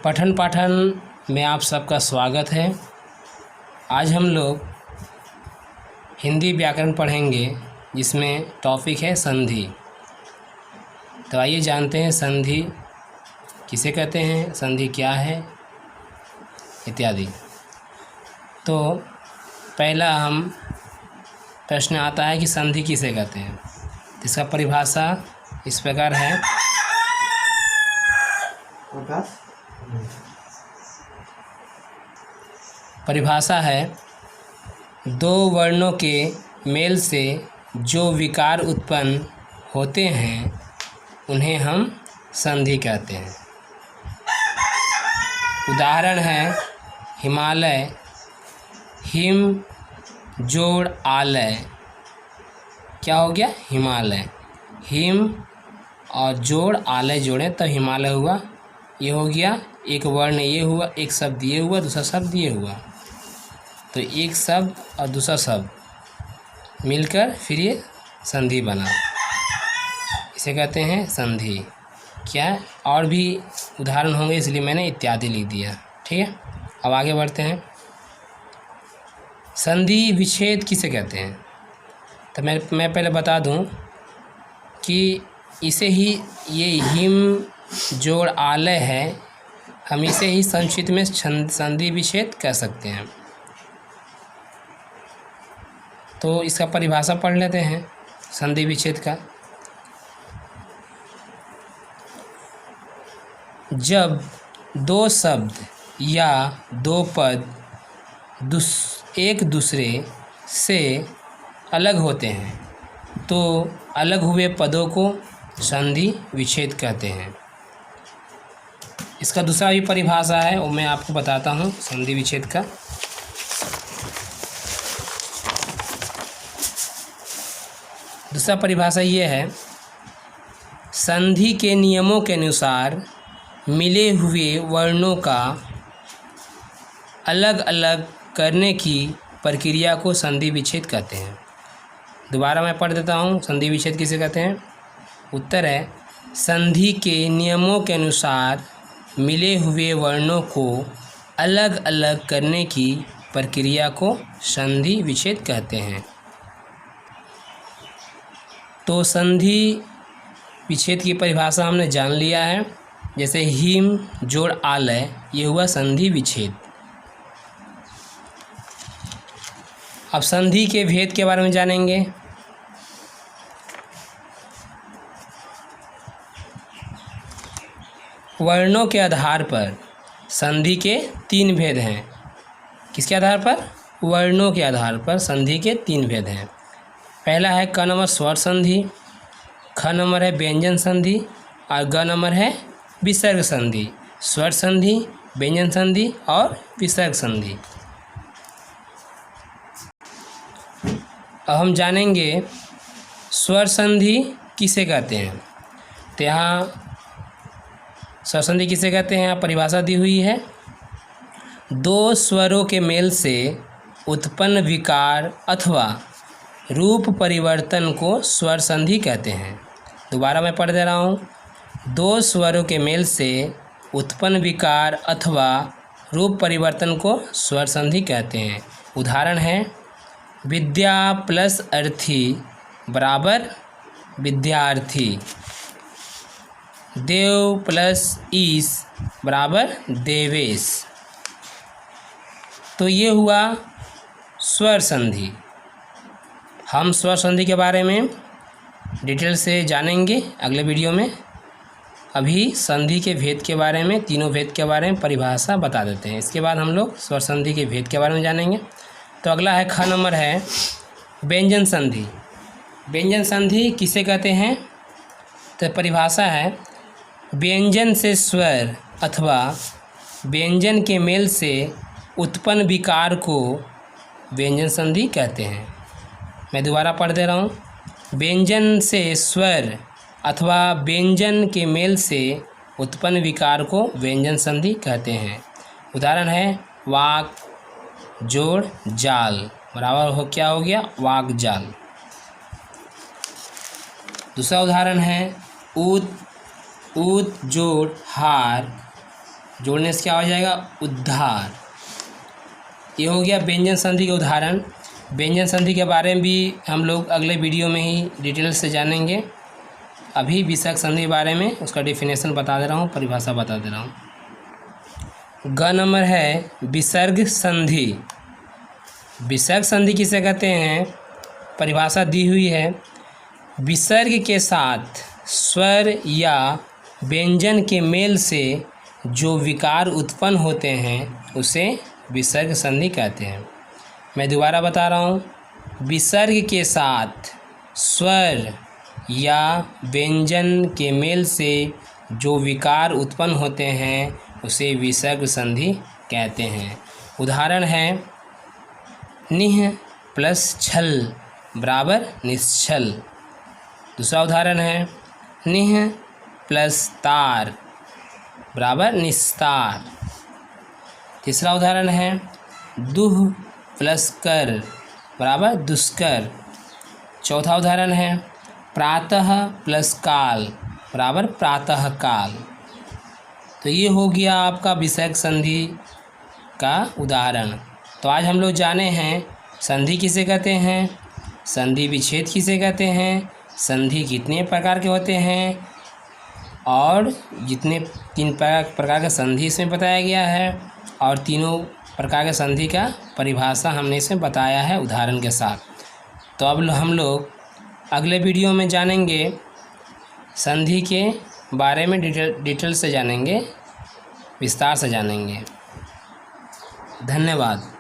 पठन पाठन में आप सबका स्वागत है। आज हम लोग हिंदी व्याकरण पढ़ेंगे जिसमें टॉपिक है संधि। तो आइए जानते हैं संधि किसे कहते हैं, संधि क्या है इत्यादि। तो पहला हम प्रश्न आता है कि संधि किसे कहते हैं। इसका परिभाषा इस प्रकार है। परिभाषा है, दो वर्णों के मेल से जो विकार उत्पन्न होते हैं उन्हें हम संधि कहते हैं। उदाहरण है हिमालय, हिम जोड़ आलय। क्या हो गया? हिमालय। हिम और जोड़ आलय जोड़े तो हिमालय हुआ। ये हो गया एक वर्ण, ये हुआ एक शब्द, ये हुआ दूसरा शब्द, ये हुआ। तो एक शब्द और दूसरा शब्द मिलकर फिर ये संधि बना, इसे कहते हैं संधि। क्या और भी उदाहरण होंगे इसलिए मैंने इत्यादि लिख दिया। ठीक है, अब आगे बढ़ते हैं। संधि विच्छेद किसे कहते हैं? तो मैं पहले बता दूं कि इसे ही ये हिम जोड़ आलय है, हम इसे ही संक्षिप्त में संधि विच्छेद कह सकते हैं। तो इसका परिभाषा पढ़ लेते हैं संधि विच्छेद का। जब दो शब्द या दो पद एक दूसरे से अलग होते हैं तो अलग हुए पदों को संधि विच्छेद कहते हैं। इसका दूसरा भी परिभाषा है, वो मैं आपको बताता हूँ संधि विच्छेद का। दूसरा परिभाषा ये है, संधि के नियमों के अनुसार मिले हुए वर्णों का अलग अलग करने की प्रक्रिया को संधि विच्छेद कहते हैं। दोबारा मैं पढ़ देता हूँ, संधि विच्छेद किसे कहते हैं। उत्तर है, संधि के नियमों के अनुसार मिले हुए वर्णों को अलग अलग करने की प्रक्रिया को संधि विच्छेद कहते हैं। तो संधि विच्छेद की परिभाषा हमने जान लिया है। जैसे हिम जोड़ आलय, ये हुआ संधि विच्छेद। अब संधि के भेद के बारे में जानेंगे। वर्णों के आधार पर संधि के तीन भेद हैं। किसके आधार पर? वर्णों के आधार पर संधि के तीन भेद हैं। पहला है क नंबर स्वर संधि, ख नंबर है व्यंजन संधि और ग नंबर है विसर्ग संधि। स्वर संधि, व्यंजन संधि और विसर्ग संधि। अब हम जानेंगे स्वर संधि किसे कहते हैं। तो यहाँ स्वर संधि किसे कहते हैं, यहाँ परिभाषा दी हुई है। दो स्वरों के मेल से उत्पन्न विकार अथवा रूप परिवर्तन को स्वर संधि कहते हैं। दोबारा मैं पढ़ दे रहा हूँ। दो स्वरों के मेल से उत्पन्न विकार अथवा रूप परिवर्तन को स्वर संधि कहते हैं। उदाहरण है विद्या प्लस अर्थी बराबर विद्यार्थी, देव प्लस ईश बराबर देवेश। तो ये हुआ स्वर संधि। हम स्वर संधि के बारे में डिटेल से जानेंगे अगले वीडियो में। अभी संधि के भेद के बारे में, तीनों भेद के बारे में परिभाषा बता देते हैं। इसके बाद हम लोग स्वर संधि के भेद के बारे में जानेंगे। तो अगला है ख नंबर है व्यंजन संधि। व्यंजन संधि किसे कहते हैं? तो परिभाषा है, व्यंजन से स्वर अथवा व्यंजन के मेल से उत्पन्न विकार को व्यंजन संधि कहते हैं। मैं दोबारा पढ़ दे रहा हूँ। व्यंजन से स्वर अथवा व्यंजन के मेल से उत्पन्न विकार को व्यंजन संधि कहते हैं। उदाहरण है वाक जोड़ जाल बराबर हो क्या हो गया? वाक जाल। दूसरा उदाहरण है ऊत जोड़ हार जोड़ने से क्या हो जाएगा, उद्धार। ये हो गया व्यंजन संधि के उदाहरण। व्यंजन संधि के बारे में भी हम लोग अगले वीडियो में ही डिटेल से जानेंगे। अभी विसर्ग संधि के बारे में उसका डेफिनेशन बता दे रहा हूँ, परिभाषा बता दे रहा हूँ। ग नंबर है विसर्ग संधि। विसर्ग संधि किसे कहते हैं, परिभाषा दी हुई है। विसर्ग के साथ स्वर या व्यंजन के मेल से जो विकार उत्पन्न होते हैं उसे विसर्ग संधि कहते हैं। मैं दोबारा बता रहा हूँ, विसर्ग के साथ स्वर या व्यंजन के मेल से जो विकार उत्पन्न होते हैं उसे विसर्ग संधि कहते हैं। उदाहरण है निह प्लस छल बराबर निश्छल। दूसरा उदाहरण है निह प्लस तार बराबर निस्तार। तीसरा उदाहरण है दुह प्लस कर बराबर दुष्कर। चौथा उदाहरण है प्रातः प्लस काल बराबर प्रातः काल। तो ये हो गया आपका विसर्ग संधि का उदाहरण। तो आज हम लोग जाने हैं संधि किसे कहते हैं, संधि विच्छेद किसे कहते हैं, संधि कितने प्रकार के होते हैं, और जितने 3 प्रकार का संधि इसमें बताया गया है, और तीनों प्रकार के संधि का परिभाषा हमने इसमें बताया है उदाहरण के साथ। तो अब हम लोग अगले वीडियो में जानेंगे संधि के बारे में, डिटेल से जानेंगे, विस्तार से जानेंगे। धन्यवाद।